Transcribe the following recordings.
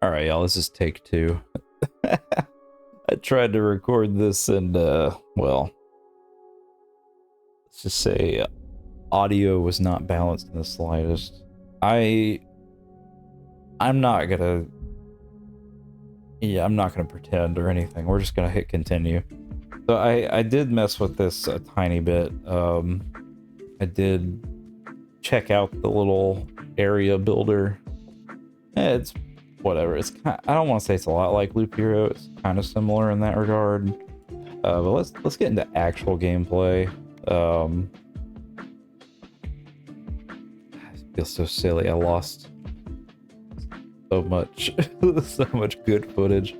All right, y'all, this is take two. I tried to record this and, well, let's just say audio was not balanced in the slightest. I'm not gonna, I'm not gonna pretend or anything. We're just gonna hit continue. So I did mess with this a tiny bit. I did check out the little area builder. It's whatever. It's kind I don't want to say it's a lot like Loop Hero. It's kind of similar in that regard. But let's get into actual gameplay. I feel so silly. I lost so much, so much good footage.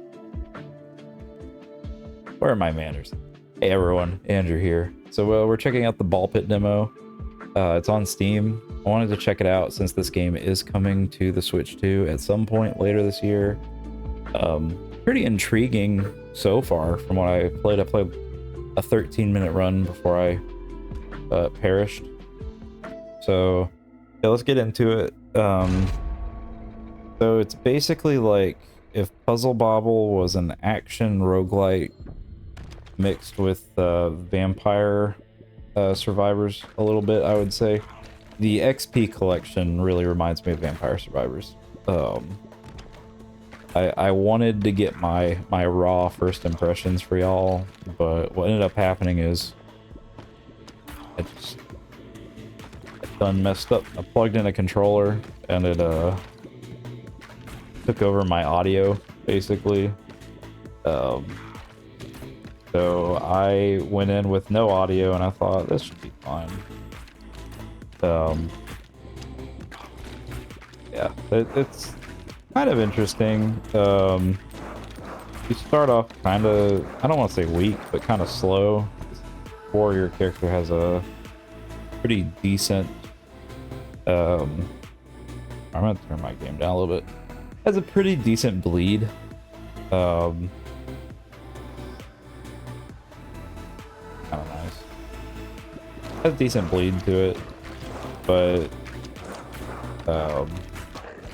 Where are my manners? Hey everyone, Andrew here. So we're checking out the Ball Pit demo. It's on Steam. I wanted to check it out since this game is coming to the Switch 2 at some point later this year. Pretty intriguing so far from what I played. I played a 13-minute run before I perished. So yeah, let's get into it. So it's basically like if Puzzle Bobble was an action roguelite mixed with Vampire Survivors a little bit, I would say. The XP collection really reminds me of Vampire Survivors. I wanted to get my raw first impressions for y'all, but what ended up happening is I done messed up. I plugged in a controller and it took over my audio basically. So I went in with no audio and I thought this should be fine. Yeah, it's kind of interesting. You start off kind of, I don't want to say weak, but kind of slow. Before your character has a pretty decent, I'm gonna turn my game down a little bit. Has a pretty decent bleed. Kind of nice. Has a decent bleed to it, but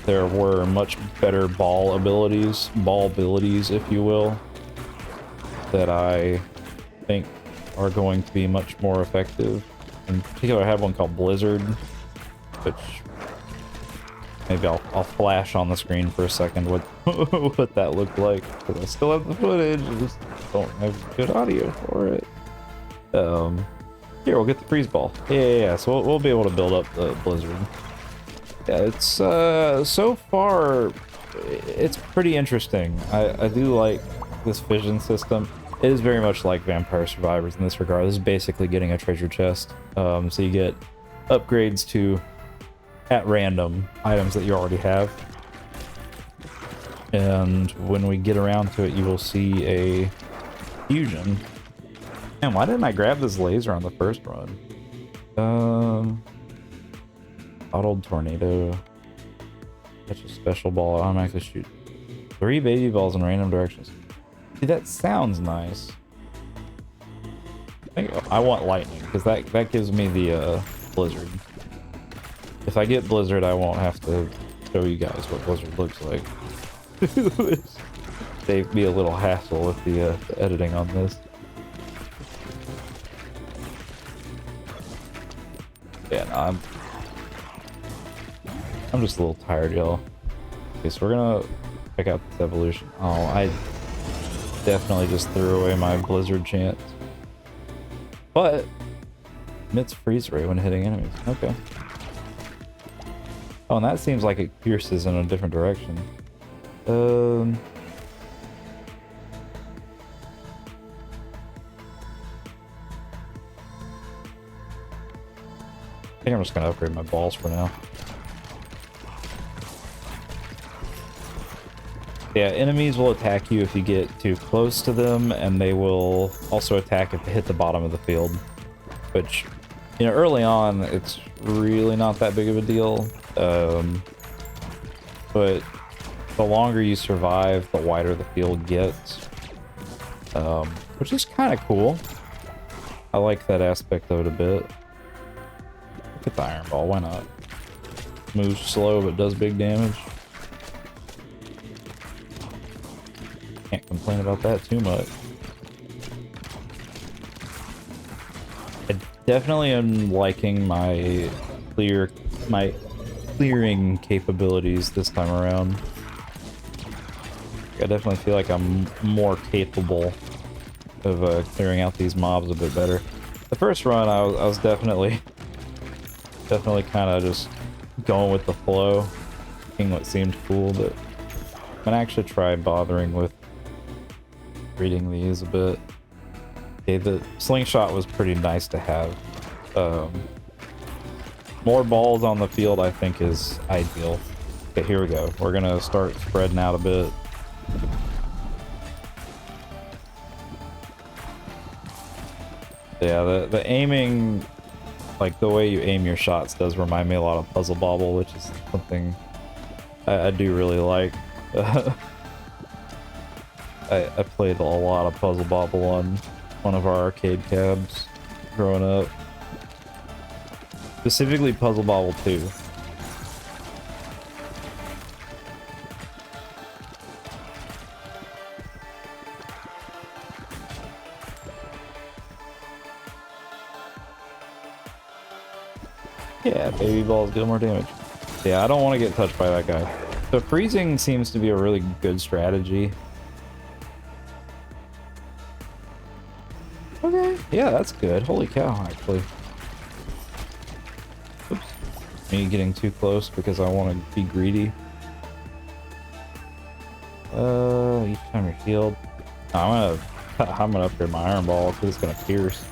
there were much better ball abilities, if you will, that I think are going to be much more effective. In particular, I have one called Blizzard, which maybe I'll flash on the screen for a second what what that looked like, because I still have the footage, I just don't have good audio for it. Here, we'll get the freeze ball. Yeah. So we'll be able to build up the Blizzard. Yeah, it's so far it's pretty interesting. I do like this vision system. It is very much like Vampire Survivors in this regard. This is basically getting a treasure chest. So you get upgrades to, at random, items that you already have. And when we get around to it, you will see a fusion. Man, why didn't I grab this laser on the first run? Bottled tornado. Catch a special ball, automatically shoot 3 baby balls in random directions. See, that sounds nice. I want lightning, because that gives me the Blizzard. If I get Blizzard, I won't have to show you guys what Blizzard looks like. Save me a little hassle with the editing on this. Yeah, no, I'm just a little tired, y'all. Okay, so we're gonna check out this evolution. Oh, I definitely just threw away my Blizzard chance. But emits freeze ray when hitting enemies. Okay. Oh, and that seems like it pierces in a different direction. I think I'm just gonna upgrade my balls for now. Yeah, enemies will attack you if you get too close to them, and they will also attack if they hit the bottom of the field. Which, you know, early on, it's really not that big of a deal. But the longer you survive, the wider the field gets. Which is kind of cool. I like that aspect of it a bit. Look at the iron ball, why not? Moves slow but does big damage. can't complain about that too much. I definitely am liking my clearing capabilities this time around. I definitely feel like I'm more capable of clearing out these mobs a bit better. The first run, I was definitely kind of just going with the flow, seeing what seemed cool, but I'm gonna actually try bothering with reading these a bit. Okay, the slingshot was pretty nice to have. More balls on the field, I think, is ideal. Okay, here we go. We're gonna start spreading out a bit. Yeah, the aiming, like the way you aim your shots does remind me a lot of Puzzle Bobble, which is something I do really like. I played a lot of Puzzle Bobble on one of our arcade cabs growing up. Specifically Puzzle Bobble 2. Yeah, baby balls deal more damage. Yeah, I don't want to get touched by that guy. So freezing seems to be a really good strategy. Okay, yeah, that's good. Holy cow, actually. Oops. Me getting too close because I want to be greedy. Each time you're healed. I'm gonna upgrade my iron ball because it's gonna pierce.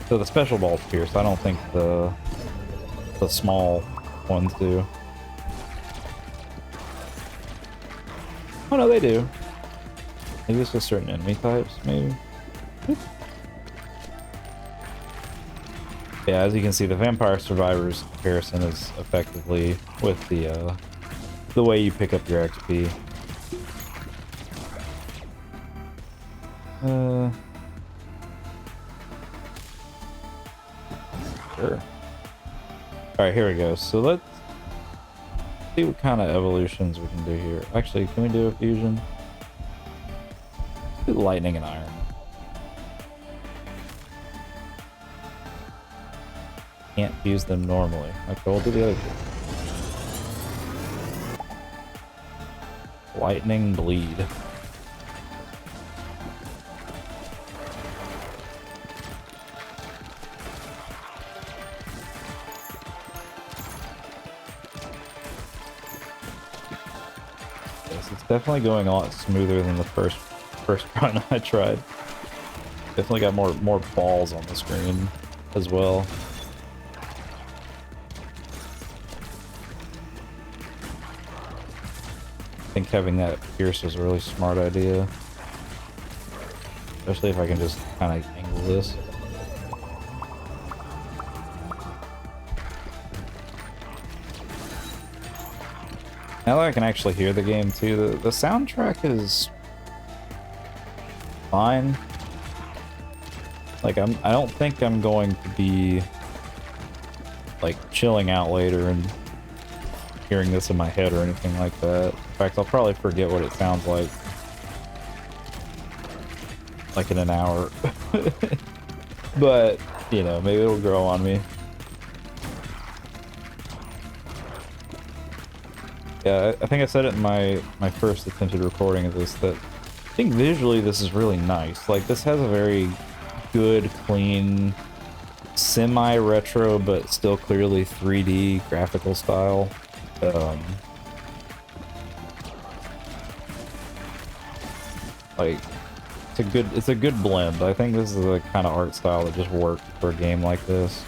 So the special balls pierce. I don't think the small ones do. Oh no, they do. Maybe it's just certain enemy types, maybe. Yeah, as you can see, the Vampire Survivors comparison is effectively with the way you pick up your XP. Sure. Alright, here we go. So let's see what kind of evolutions we can do here. Actually, can we do a fusion? Do lightning and iron. Can't fuse them normally. Okay, we'll do the other two. Lightning bleed. Yes, it's definitely going a lot smoother than the first run I tried. Definitely got more balls on the screen as well. I think having that pierce was a really smart idea. Especially if I can just kind of angle this. Now that I can actually hear the game too, the soundtrack is fine. Like I don't think I'm going to be like chilling out later and hearing this in my head or anything like that. In fact, I'll probably forget what it sounds like in an hour. But, you know, maybe it'll grow on me. Yeah, I think I said it in my first attempted recording of this, that I think visually this is really nice. Like, this has a very good, clean, semi-retro, but still clearly 3D graphical style. Like, it's a good blend. I think this is the kind of art style that just works for a game like this.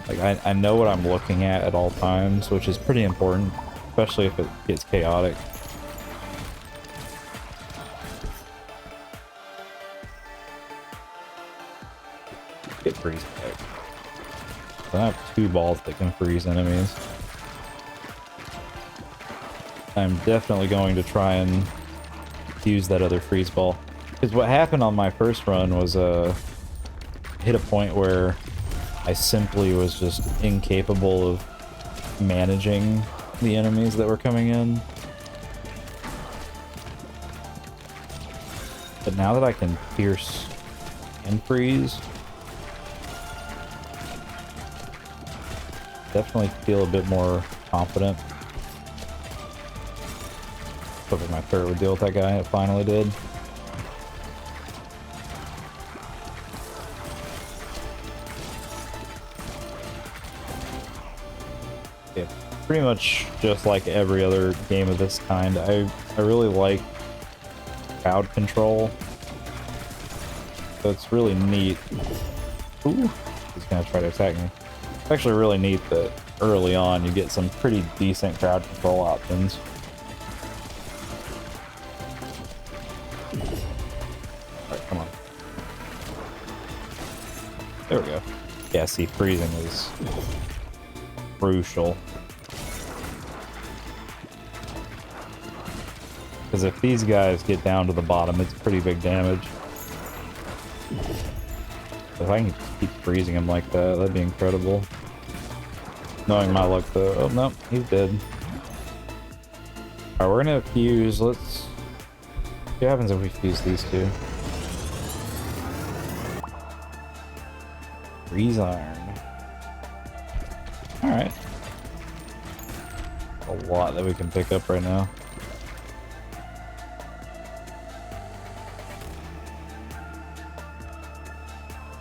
Like, I know what I'm looking at all times, which is pretty important, especially if it gets chaotic. Get freeze back. I have 2 balls that can freeze enemies. I'm definitely going to try and use that other freeze ball. Because what happened on my first run was hit a point where I simply was just incapable of managing the enemies that were coming in. But now that I can pierce and freeze, definitely feel a bit more confident. Hoping my turret would deal with that guy. It finally did. Yeah, pretty much just like every other game of this kind. I really like crowd control. So it's really neat. Ooh, he's gonna try to attack me. It's actually really neat that early on you get some pretty decent crowd control options. Alright, come on. There we go. Yeah, see, freezing is crucial. Because if these guys get down to the bottom, it's pretty big damage. If I can keep freezing him like that, that'd be incredible. Knowing my luck though. Oh, no, he's dead. Alright, we're gonna fuse. Let's see what happens if we fuse these two. Freeze iron. Alright. A lot that we can pick up right now.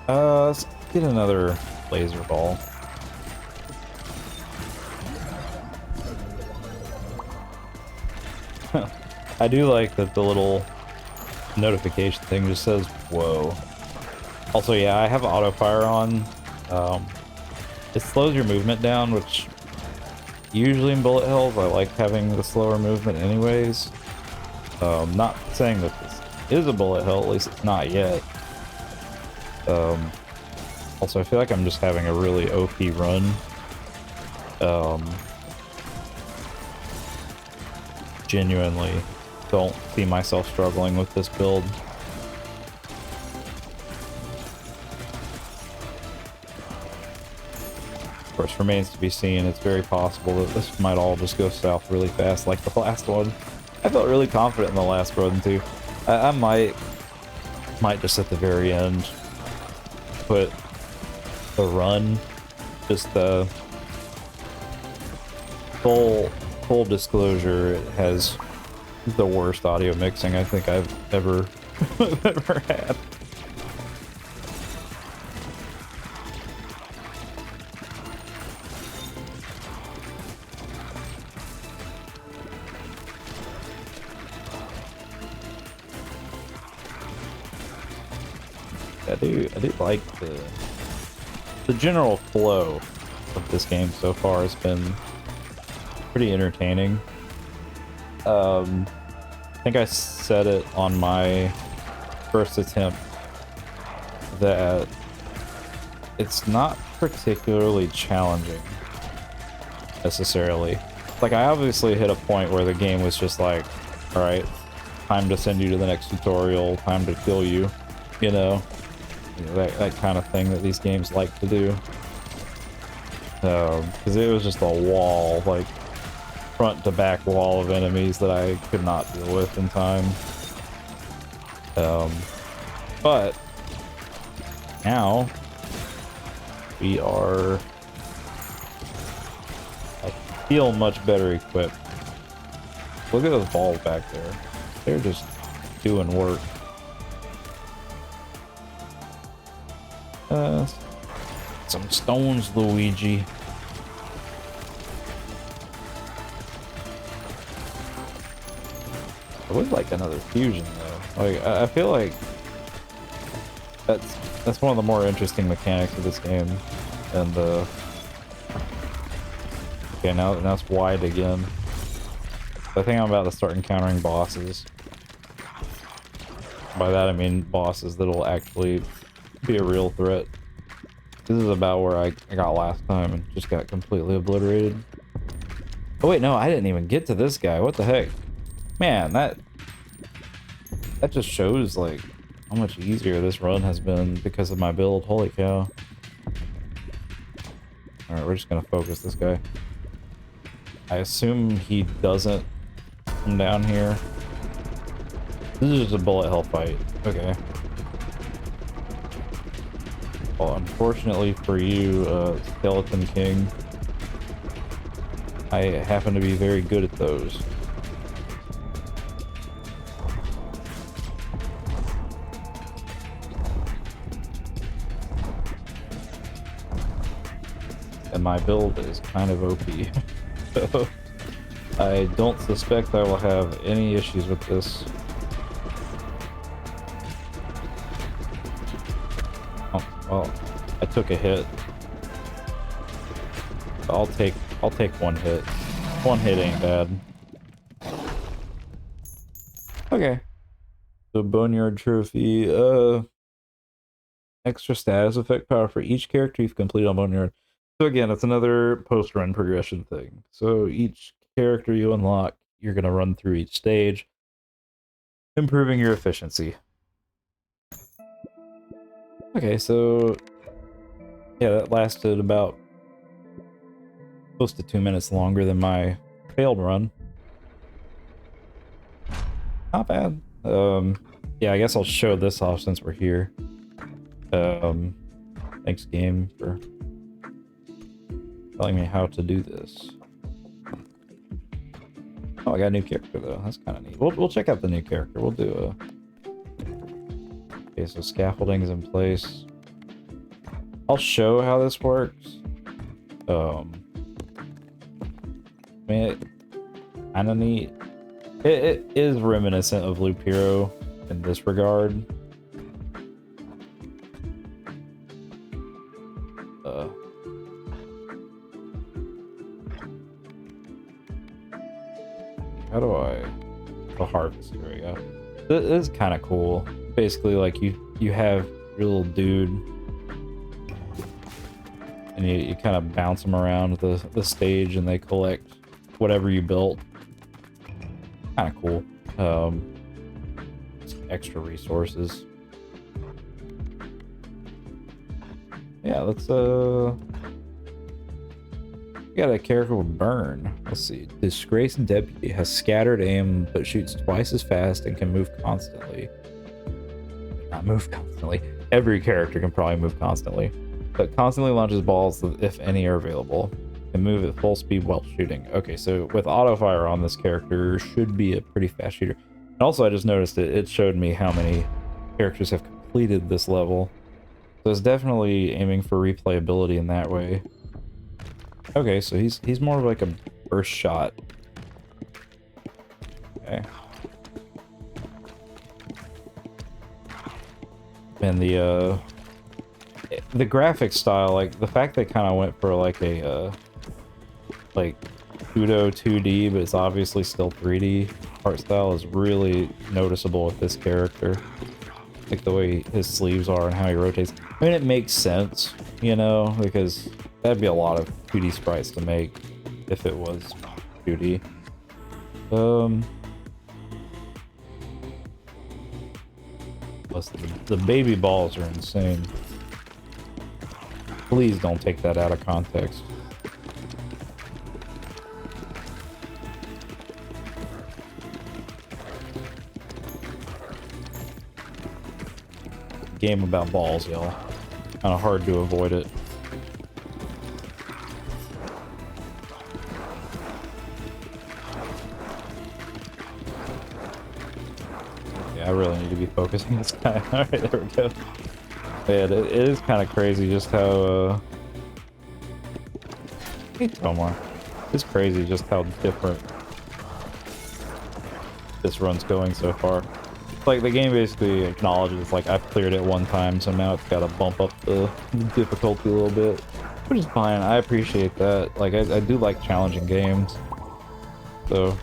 Let's get another laser ball. I do like that the little notification thing just says, whoa. Also, yeah, I have auto fire on. It slows your movement down, which usually in bullet hells, I like having the slower movement anyways. Not saying that this is a bullet hell, at least it's not yet. Also, I feel like I'm just having a really OP run. Genuinely don't see myself struggling with this build. Of course, remains to be seen. It's very possible that this might all just go south really fast like the last one. I felt really confident in the last run too. I might just at the very end put the run, just the full disclosure, it has the worst audio mixing I think I've ever ever had. I do like the general flow of this game so far has been pretty entertaining. I think I said it on my first attempt that it's not particularly challenging necessarily. Like, I obviously hit a point where the game was just like, all right, time to send you to the next tutorial, time to kill you, you know, that kind of thing that these games like to do. Because it was just a wall, like front to back wall of enemies that I could not deal with in time. But now we are, I feel much better equipped. Look at those balls back there. They're just doing work. Some stones, Luigi. I would like another fusion though. Like, I feel like that's one of the more interesting mechanics of this game. And okay, now it's wide again. I think I'm about to start encountering bosses. By that I mean bosses that'll actually be a real threat. This is about where I got last time and just got completely obliterated. Oh wait, no, I didn't even get to this guy. What the heck? Man, that just shows like how much easier this run has been because of my build. Holy cow. Alright, we're just gonna focus this guy. I assume he doesn't come down here. This is just a bullet hell fight. Okay. Well, unfortunately for you, Skeleton King, I happen to be very good at those. And my build is kind of OP. So I don't suspect I will have any issues with this. Oh, well, I took a hit. I'll take one hit. One hit ain't bad. Okay. So Boneyard Trophy, extra status effect power for each character you've completed on Boneyard. So again, it's another post-run progression thing. So each character you unlock, you're gonna run through each stage, improving your efficiency. Okay, so yeah, that lasted about close to 2 minutes longer than my failed run. Not bad. Yeah, I guess I'll show this off since we're here. Thanks game for telling me how to do this. Oh, I got a new character though. That's kind of neat. We'll check out the new character. We'll do a... Okay, so scaffolding is in place. I'll show how this works. I mean, it kind of neat. It is reminiscent of Loop Hero in this regard. How do I... The harvest, here we go. This is kind of cool. Basically, like, you have your little dude, and you kind of bounce them around the stage, and they collect whatever you built. Kind of cool. Some extra resources. Yeah, let's we got a character with Burn. Let's see. Disgraced Deputy has scattered aim but shoots twice as fast and can move constantly. Not move constantly. Every character can probably move constantly, but constantly launches balls if any are available. Can move at full speed while shooting. Okay, so with auto fire on this character, should be a pretty fast shooter. And also, I just noticed it showed me how many characters have completed this level. So it's definitely aiming for replayability in that way. Okay, so he's more of like a burst shot. Okay. And the graphic style, like the fact they kind of went for like a like pseudo 2D, but it's obviously still 3D art style is really noticeable with this character. Like the way his sleeves are and how he rotates. I mean, it makes sense, you know, because that'd be a lot of 2D sprites to make if it was 2D. Plus the baby balls are insane. Please don't take that out of context. Game about balls, y'all. Kind of hard to avoid it. I really need to be focusing this guy. Alright, there we go. Yeah, it is kind of crazy just how, Hey, Tomar. It's crazy just how different this run's going so far. Like, the game basically acknowledges, like, I've cleared it one time, so now it's gotta bump up the difficulty a little bit. Which is fine, I appreciate that. Like, I do like challenging games. So...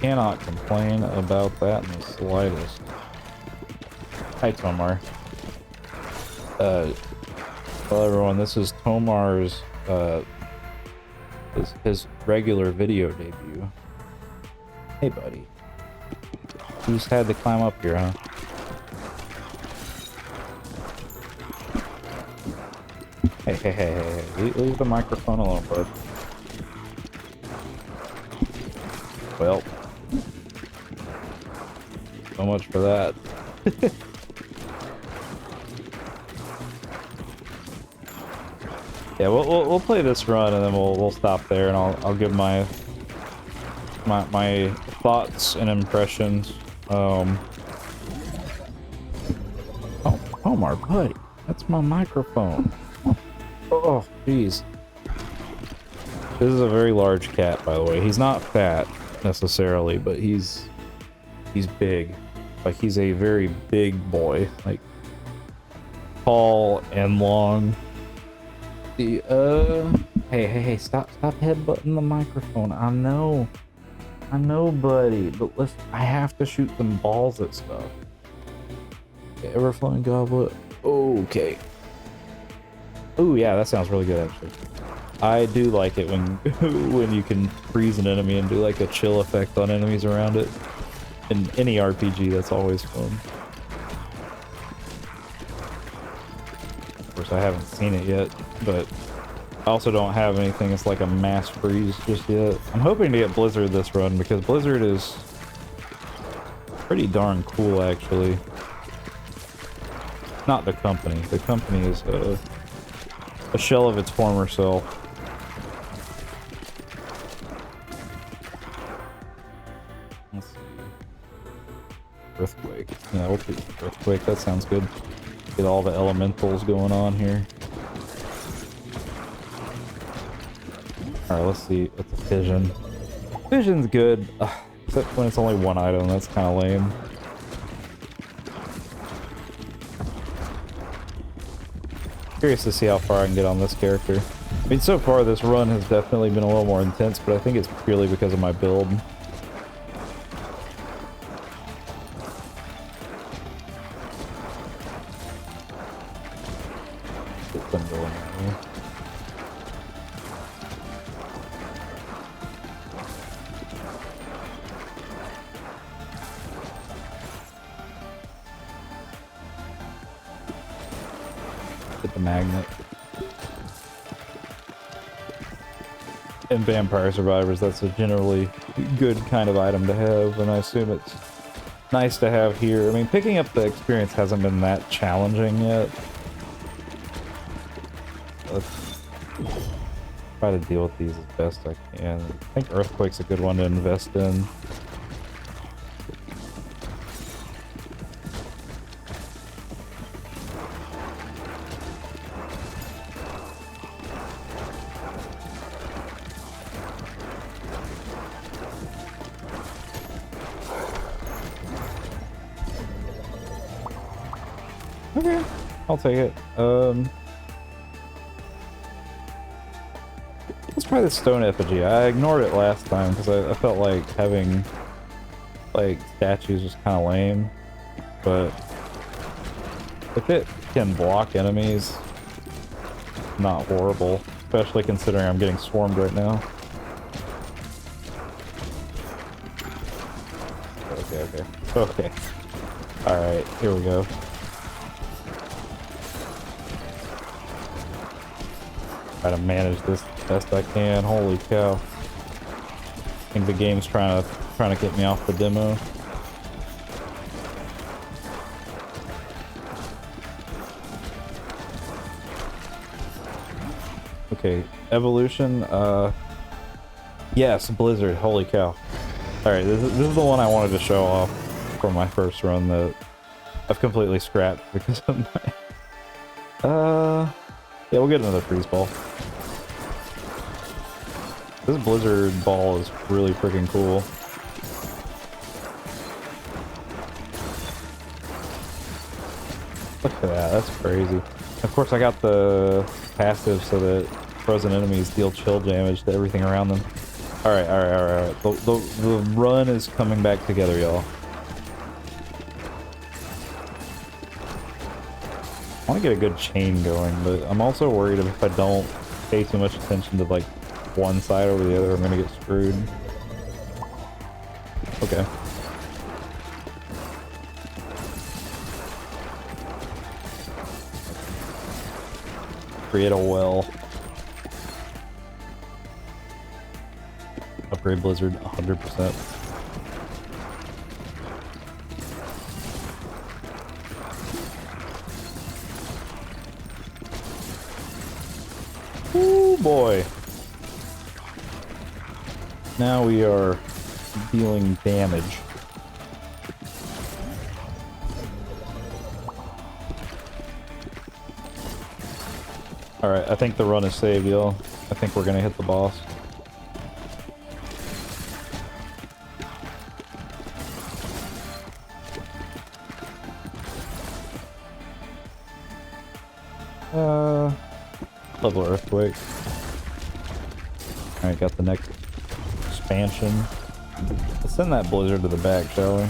cannot complain about that in the slightest. Hi, Tomar. Hello everyone, this is Tomar's, his regular video debut. Hey, buddy. You just had to climb up here, huh? Hey, leave the microphone alone, bud. Well, so much for that. Yeah, we'll play this run and then we'll stop there, and I'll give my thoughts and impressions. Oh, Omar, buddy, that's my microphone. Oh, jeez. This is a very large cat, by the way. He's not fat necessarily, but he's big. Like, he's a very big boy, like tall and long. Hey, stop headbutting the microphone. I know, buddy, but listen, I have to shoot some balls at stuff. Ever-flowing goblet. Okay. Oh yeah, that sounds really good actually. I do like it when when you can freeze an enemy and do like a chill effect on enemies around it. In any RPG, that's always fun. Of course, I haven't seen it yet, but I also don't have anything that's like a mass freeze just yet. I'm hoping to get Blizzard this run because Blizzard is pretty darn cool actually. Not the company. The company is a shell of its former self. Let's see. Earthquake. Yeah, we'll do Earthquake. That sounds good. Get all the elementals going on here. Alright, let's see. What's a Fission? Fission's good. Except when it's only one item. That's kind of lame. Curious to see how far I can get on this character. I mean, so far this run has definitely been a little more intense, but I think it's purely because of my build. Get them going here. Get the magnet. In Vampire Survivors, that's a generally good kind of item to have, and I assume it's nice to have here. I mean, picking up the experience hasn't been that challenging yet. Let's try to deal with these as best I can. I think Earthquake's a good one to invest in. Okay, I'll take it. Let's try the stone effigy. I ignored it last time because I felt like having like statues was kind of lame, but if it can block enemies, not horrible, especially considering I'm getting swarmed right now. Okay. Alright, here we go. Try to manage this best I can. Holy cow. I think the game's trying to get me off the demo. Okay, evolution, yes, Blizzard, holy cow. Alright, this is the one I wanted to show off for my first run that I've completely scrapped because of my... yeah, we'll get another freeze ball. This Blizzard ball is really freaking cool. Look at that, that's crazy. Of course, I got the passive so that frozen enemies deal chill damage to everything around them. Alright. The run is coming back together, y'all. I want to get a good chain going, but I'm also worried if I don't pay too much attention to like one side over the other, I'm gonna get screwed. Okay. Create a well. Upgrade Blizzard 100%. Ooh boy. Now we are dealing damage. Alright, I think the run is saved, y'all. I think we're gonna hit the boss. Level Earthquake. Alright, got the next expansion. Let's send that blizzard to the back, shall we?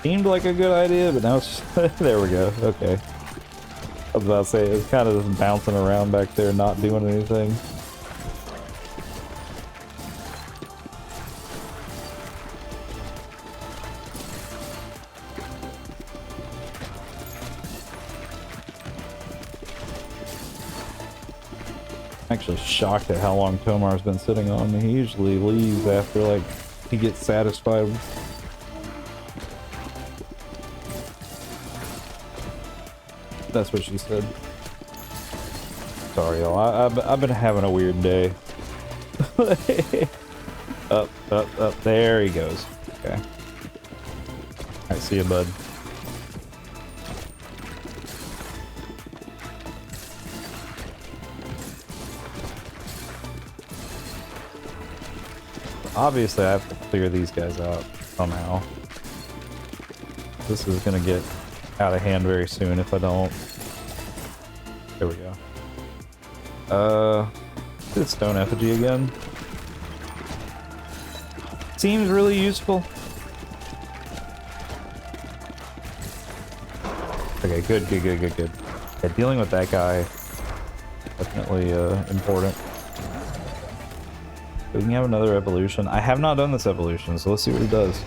Seemed like a good idea, but now it's just there we go. Okay. I was about to say, it's kind of just bouncing around back there, not doing anything. I'm actually shocked at how long Tomar's been sitting on me. He usually leaves after, like, he gets satisfied. That's what she said. Sorry, y'all. I've been having a weird day. Up. There he goes. Okay. Alright, see you, bud. Obviously, I have to clear these guys out somehow. This is gonna get out of hand very soon if I don't. There we go. Do the stone effigy again. Seems really useful. Okay, good. Yeah, dealing with that guy definitely important. We can have another evolution. I have not done this evolution, so let's see what he does.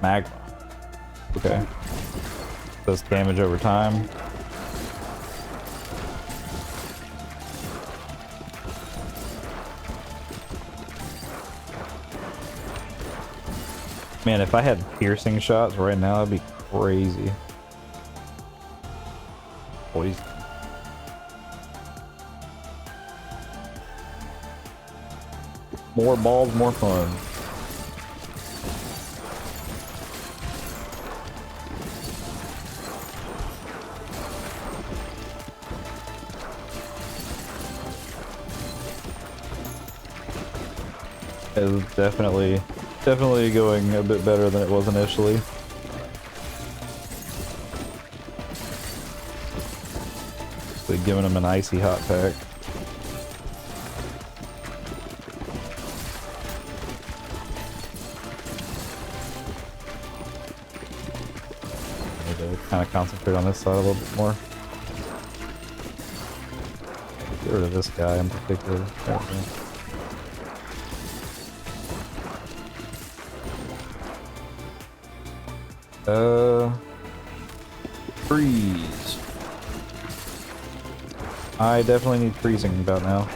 Magma. Okay. Does damage over time. Man, if I had piercing shots right now, that'd be crazy. Poison. More balls, more fun. It's definitely going a bit better than it was initially. So giving him an icy hot pack. Kind of concentrate on this side a little bit more. Get rid of this guy in particular. Freeze. I definitely need freezing about now.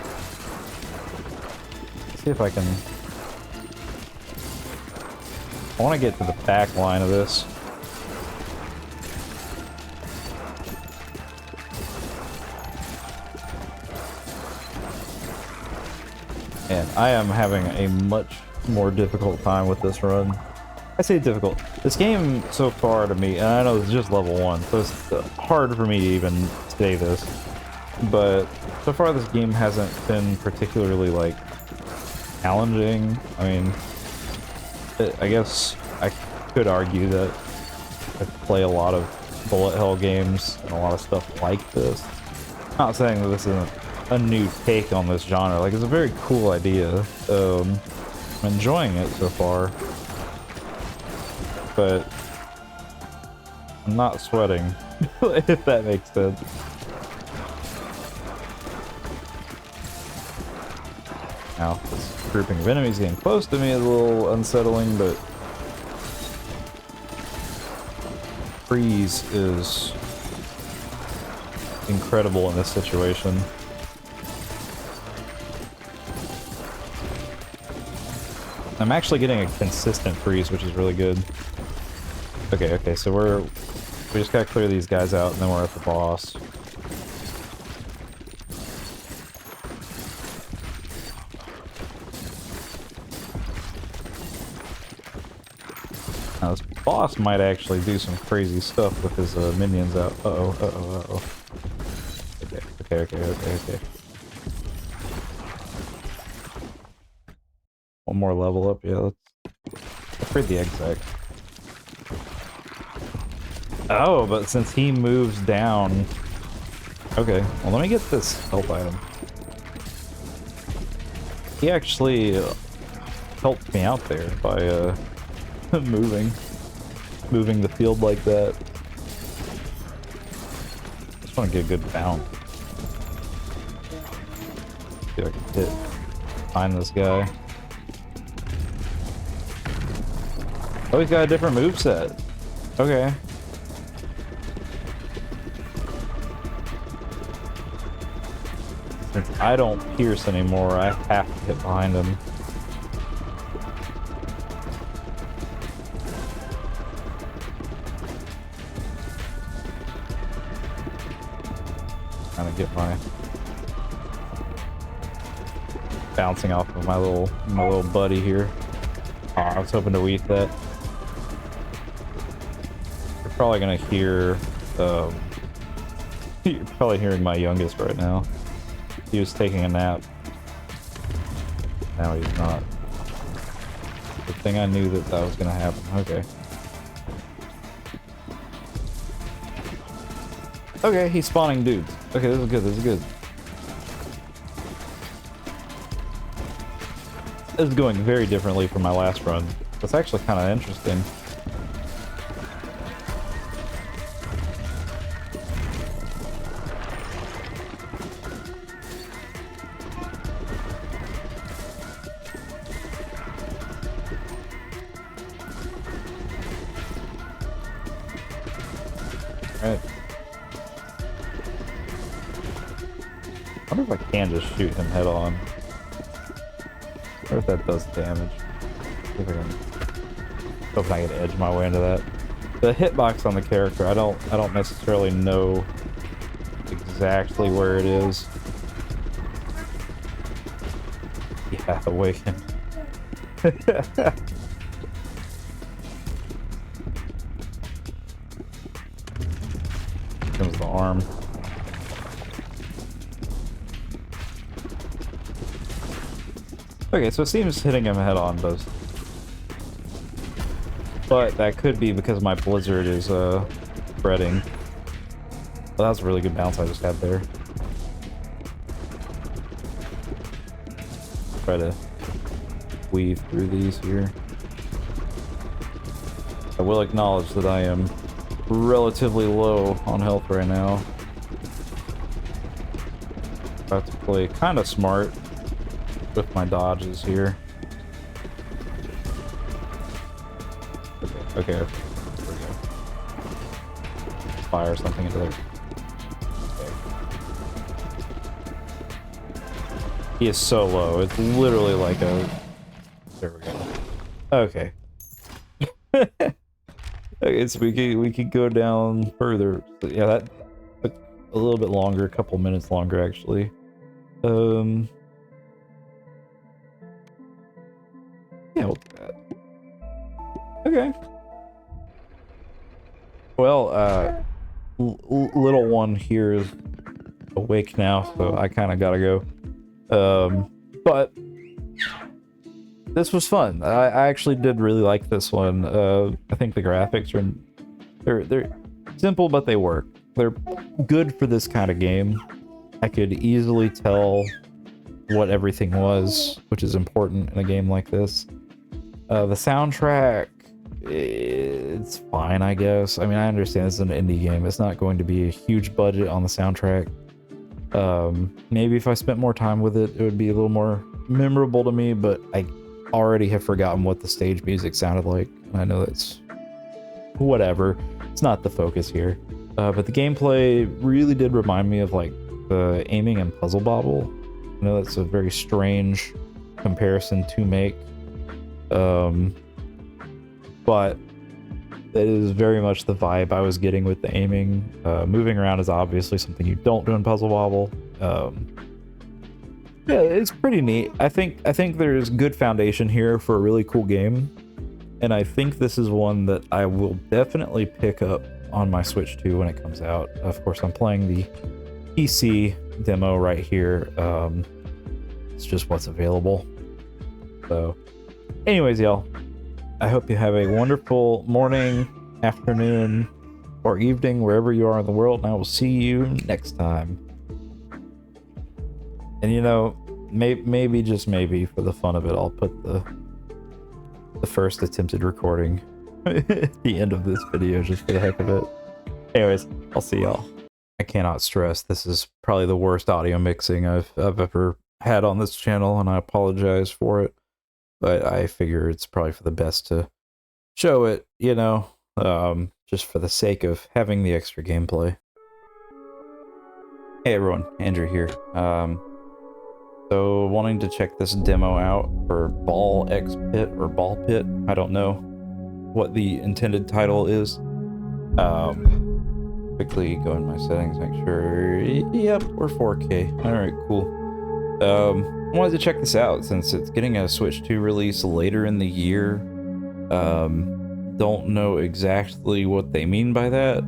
Let's see if I can. I want to get to the back line of this. And I am having a much more difficult time with this run. I say difficult. This game so far to me, and I know it's just level 1, so it's hard for me to even say this, but so far this game hasn't been particularly, like, challenging. I mean, I guess I could argue that I play a lot of bullet hell games and a lot of stuff like this. I'm not saying that this isn't a new take on this genre. Like, it's a very cool idea. I'm enjoying it so far, but I'm not sweating, if that makes sense. Now, this grouping of enemies getting close to me is a little unsettling, but freeze is incredible in this situation. I'm actually getting a consistent freeze, which is really good. Okay, so we just gotta clear these guys out, and then we're at the boss. Now, this boss might actually do some crazy stuff with his minions out. Uh-oh. Okay. One more level up, yeah, let's upgrade the exec. Oh, but since he moves down... Okay, well let me get this health item. He actually helped me out there by moving the field like that. Just want to get a good bounce. See if I can find this guy. Oh, he's got a different moveset. Okay. Since I don't pierce anymore, I have to hit behind him. Trying to get my bouncing off of my little buddy here. Oh, I was hoping to weave that. You're probably gonna hear. You're probably hearing my youngest right now. He was taking a nap. Now he's not. Good thing I knew that was gonna happen. Okay. Okay, he's spawning dudes. Okay, this is good. This is going very differently from my last run. That's actually kind of interesting. Alright. I wonder if I can just shoot him head on. Or if that does damage. See if I can, hope I can edge my way into that. The hitbox on the character, I don't necessarily know exactly where it is. Yeah, awaken. Comes the arm. Okay, so it seems hitting him head on does. But that could be because my blizzard is spreading. Well, that was a really good bounce I just had there. Try to weave through these here. I will acknowledge that I am relatively low on health right now. About to play kind of smart with my dodges here. Okay, there we go. Fire something into there. Okay. He is so low. It's literally like a... There we go. Okay. Okay, so we could go down further. But yeah, that took a little bit longer, a couple minutes longer actually. Yeah, we'll do that. Okay. Well, little one here is awake now, so I kind of gotta go. But this was fun. I actually did really like this one. I think the graphics are they're simple, but they work. They're good for this kind of game. I could easily tell what everything was, which is important in a game like this. The soundtrack, it's fine, I guess. I mean, I understand this is an indie game. It's not going to be a huge budget on the soundtrack. Maybe if I spent more time with it, it would be a little more memorable to me, but I already have forgotten what the stage music sounded like. And I know that's whatever. It's not the focus here. But the gameplay really did remind me of like the aiming and Puzzle Bobble. I know that's a very strange comparison to make. But that is very much the vibe I was getting with the aiming. Moving around is obviously something you don't do in Puzzle Bobble. Yeah, it's pretty neat. I think there's good foundation here for a really cool game. And I think this is one that I will definitely pick up on my Switch 2 when it comes out. Of course, I'm playing the PC demo right here. It's just what's available. So, anyways, y'all, I hope you have a wonderful morning, afternoon, or evening, wherever you are in the world, and I will see you next time. And you know, maybe, just maybe, for the fun of it, I'll put the first attempted recording at the end of this video just for the heck of it. Anyways, I'll see y'all. I cannot stress, this is probably the worst audio mixing I've ever had on this channel, and I apologize for it. But I figure it's probably for the best to show it, you know, just for the sake of having the extra gameplay. Hey everyone, Andrew here. So wanting to check this demo out for Ball X Pit or Ball Pit. I don't know what the intended title is. Quickly go in my settings, make sure. Yep, we're 4K. All right, cool. Wanted to check this out since it's getting a Switch 2 release later in the year. Don't know exactly what they mean by that.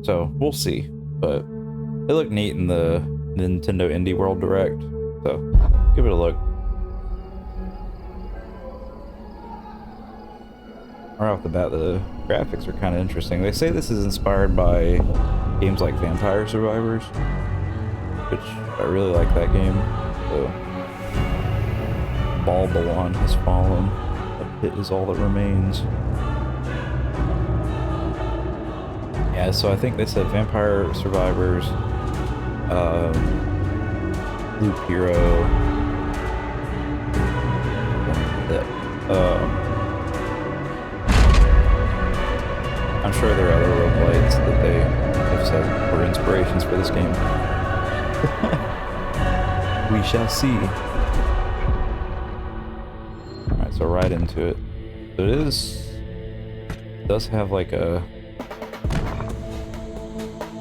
So we'll see. But it looked neat in the Nintendo Indie World Direct, so give it a look. Right off the bat, the graphics are kind of interesting. They say this is inspired by games like Vampire Survivors, which I really like that game. So, Babylon has fallen, a pit is all that remains. Yeah, so I think they said Vampire Survivors, Loop Hero, I'm sure there are other roguelites that they have said were inspirations for this game. We shall see. Alright, so right into it. So it does have like a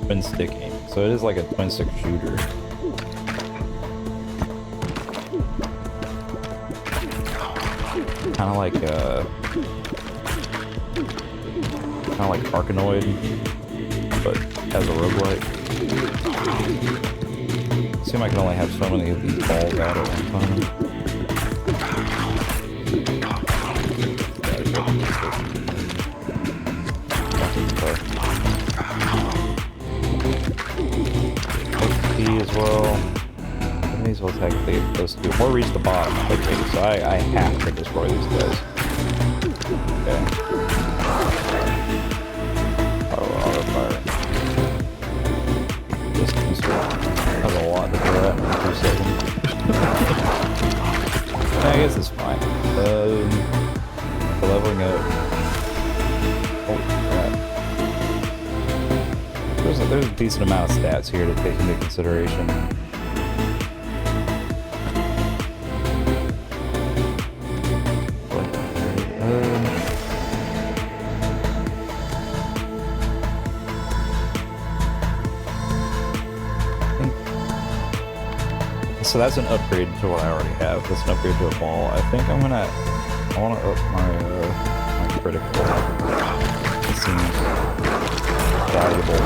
twin stick aim. So it is like a twin stick shooter. Kind of like Arkanoid, but as a roguelite. Seem I can only have so many of these balls out at one time. XP as well. I may as well technically get close to or reach the bottom quickly, so I have to destroy these guys. Okay. That's a lot to throw at in 2 seconds. I guess it's fine. Leveling up. Holy crap. There's a decent amount of stats here to take into consideration. So that's an upgrade to what I already have. That's an upgrade to a ball. I think I want to up my critical. It seems valuable.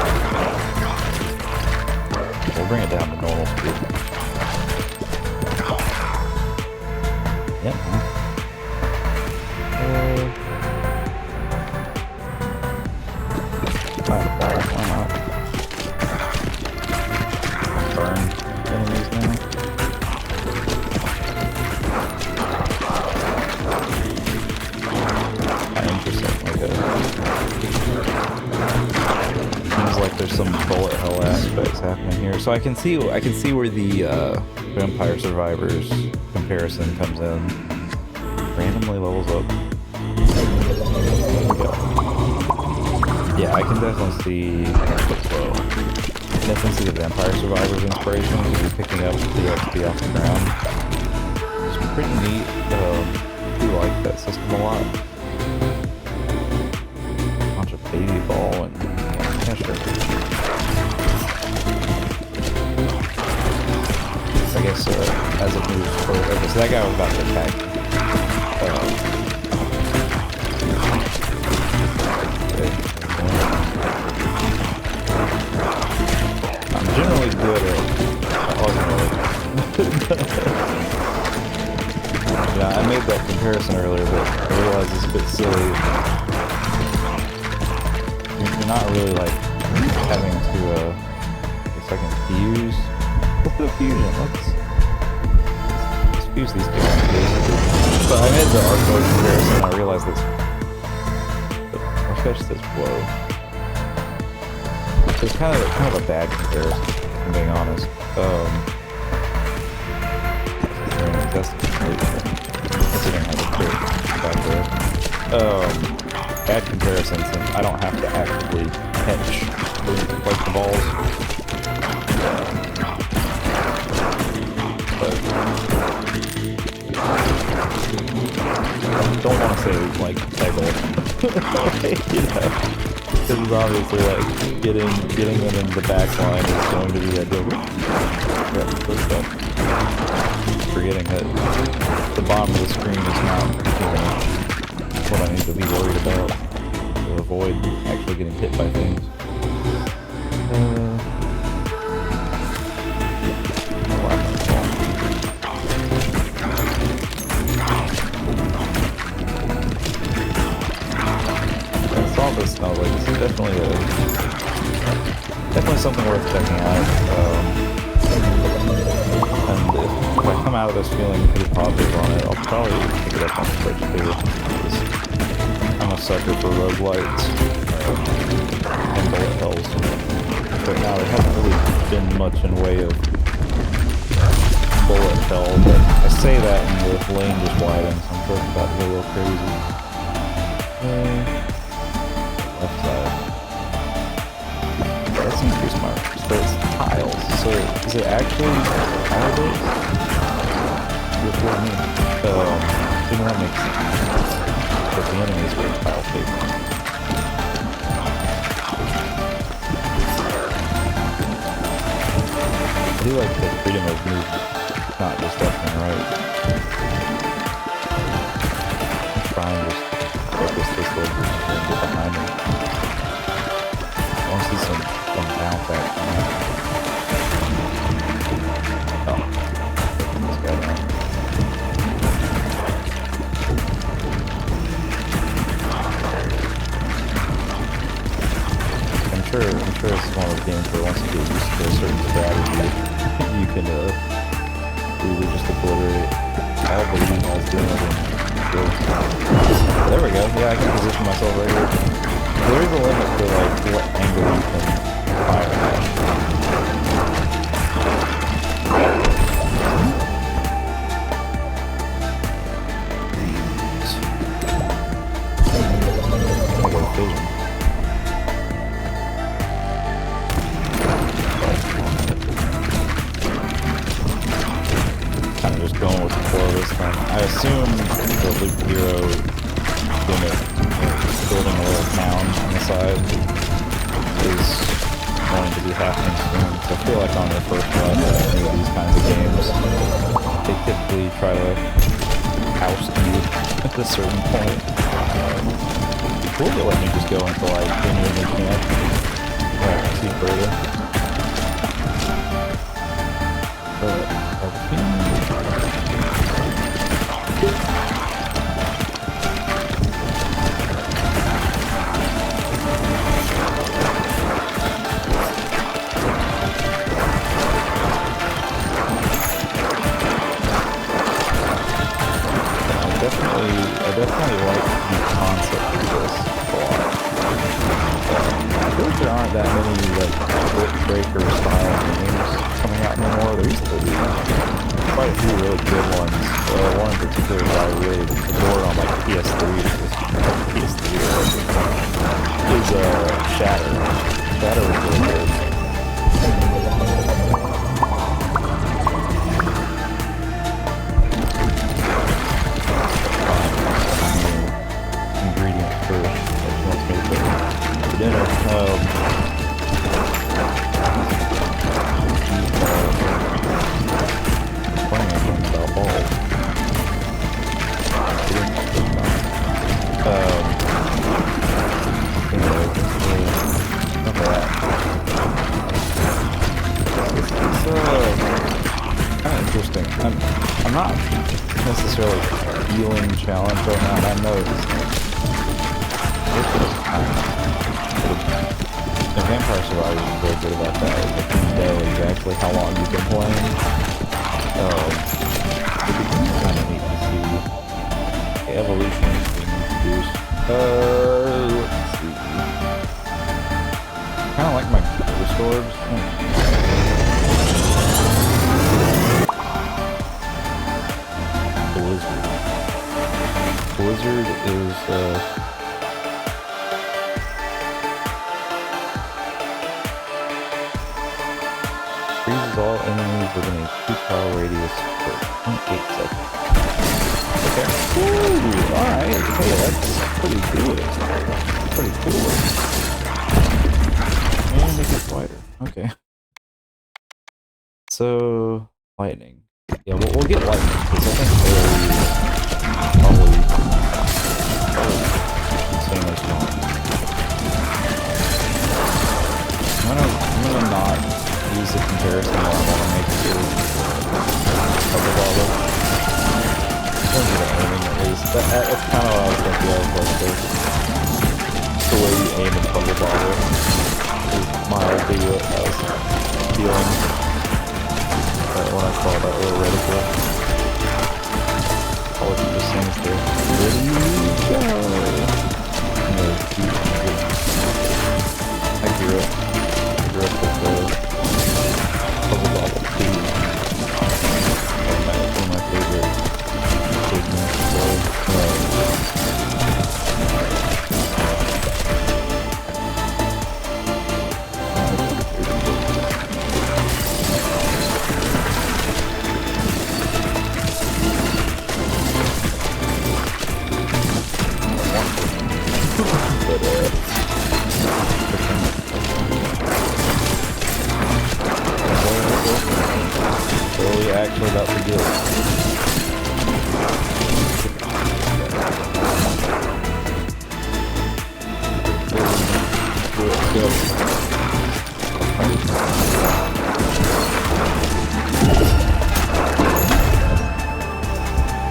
We'll bring it down to normal speed. Yeah. Why not? Burn enemies now. Seems like there's some bullet hell aspects happening here so I can see where the Vampire Survivors comparison comes in. Randomly levels up. Yeah, I can definitely see definitely see the Vampire Survivors inspiration because you're picking up the XP off the ground. It's pretty neat. I do like that system a lot. Bunch of baby ball and yeah, sure. I guess as it moves forward, okay, so that guy was about to attack. I'm generally good at. Yeah, I made that comparison earlier, but I realized it's a bit silly. You're not really like having to. If I can fuse. Let's do a fusion. Let's fuse these two. But I made the arc mode comparison and I realized this. Our fish says whoa. So it's kind of a bad comparison, if I'm being honest. Bad comparison since I don't have to actively catch like the balls. I don't want to say like Peggle. You know, because obviously like getting them in the back line is going to be that deal. Forgetting that the bottom of the screen is not, you know, what I need to be worried about to avoid actually getting hit by things. This, no, like, this is definitely something worth checking out. And if I come out of this feeling pretty positive on it, I'll probably pick it up on Switch too. I'm a sucker for roguelites and bullet hells. But now there hasn't really been much in way of bullet hell, but I say that and the lane just widens, so I'm sure it's about to go a little crazy. Left side. Let's increase my so it's tiles. So is it actually tile based? What do I mean? That makes sense. But the enemies were tile based. I do like the freedom of movement, not just left and right. Try and just focus this way and get behind me. I want to see some bounce action. Oh, this guy down. I'm sure it's one of those games where once you get used to a certain strategy, you can really just obliterate all the leading balls doing it. There we go. Yeah, I can position myself right here. There is a limit to like what angle you can fire at. Kind of just going with the flow this time. I assume the Loop Hero gimmick, building a little town on the side, is going to be happening soon. So I feel like on their first run of any of these kinds of games, they typically try to oust you at a certain point. Cool to let me just go until I genuinely can't see further. I definitely like the concept of this a lot. I feel like there aren't that many like split breaker style games coming out anymore. There used to be quite a few really good ones. One in particular that I really adored on like PS3 is Shatter. Shatter was really good. Ingredient first. That wants me to put for dinner. Playing a game about balls. Anyway, enough of that. It's kind of interesting. I'm not necessarily feeling challenged right now, and I know it's the Vampire Survivors is very good about that. If you know exactly how long you've been playing, it'd be kind of neat to see the evolution is being introduced. Let's see. Kind of like my ghost orbs. Blizzard is freezes all enemies within a 2-power radius for 0.8 seconds. Okay. Ooh, alright. Hey, that's pretty good. Pretty cool. And make it wider. Okay. So, lightning. Yeah, we'll get lightning, because I think probably insanely strong. I'm gonna not use the comparison where I want to make it Bubble Bobble. In terms of the aiming, at least. That's kind of what I was thinking of, like the way you aim in Bubble Bobble is mildly what I was feeling when I saw that little reticle. All of you just sings there. Ready, go! And the cute and good. I grew up with the Bubble Bobble 2. One of my favorite segments. Actually about to do it.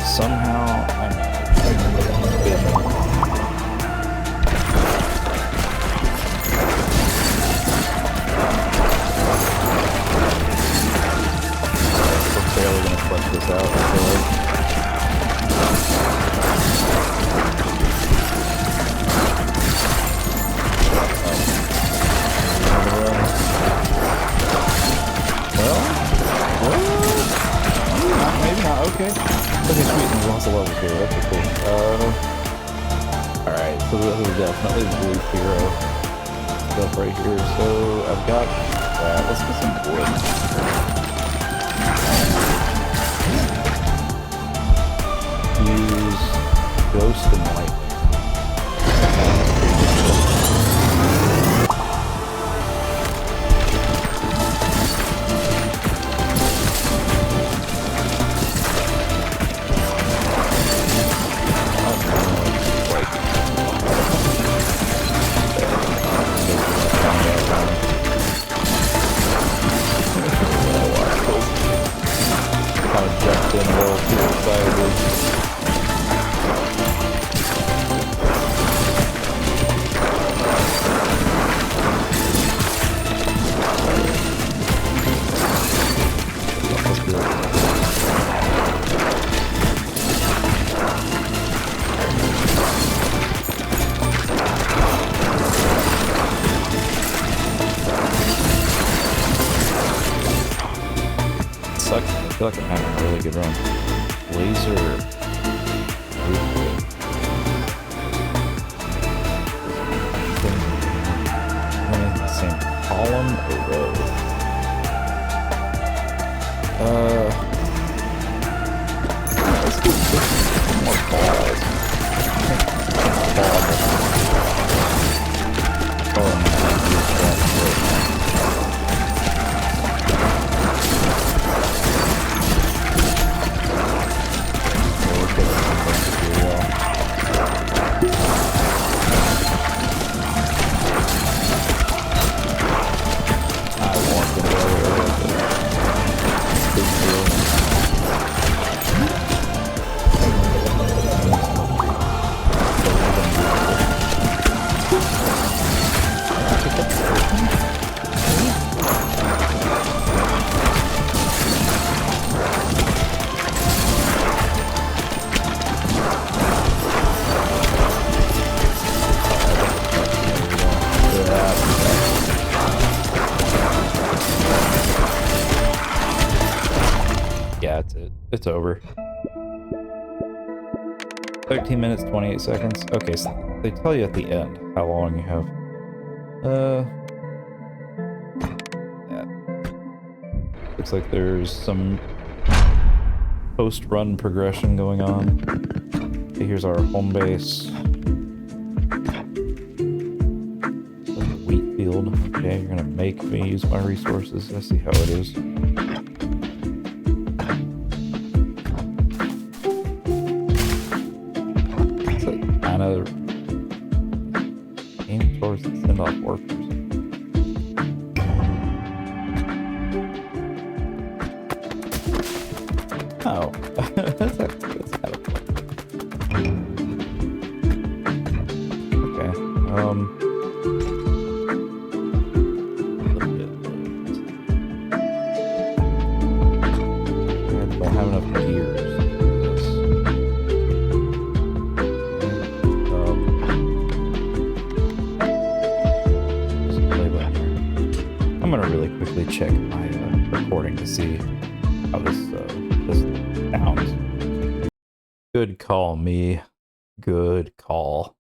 Somehow I'm barely gonna flesh this out, I feel like. Maybe not, okay. Okay, sweet, there's lots of levels here, that's cool. Alright, so this is definitely the Blue Hero stuff right here. So I've got that, let's get some wood. Use Ghost and Light. Kind of jumped in a little too excitedly. feel like I'm having a really good run. Laser. Same column or row? Let's do more balls. Yeah, it's over. 13 minutes, 28 seconds. Okay, so they tell you at the end how long you have. Yeah. Looks like there's some post-run progression going on. Okay, here's our home base. Wheat field. Okay, you're gonna make me use my resources. I see how it is. Aim towards the send-off workers. Oh, that's kind of fun. Okay. A little bit left. I don't have enough gears. I'm gonna really quickly check my recording to see how this sounds. Good call, me. Good call.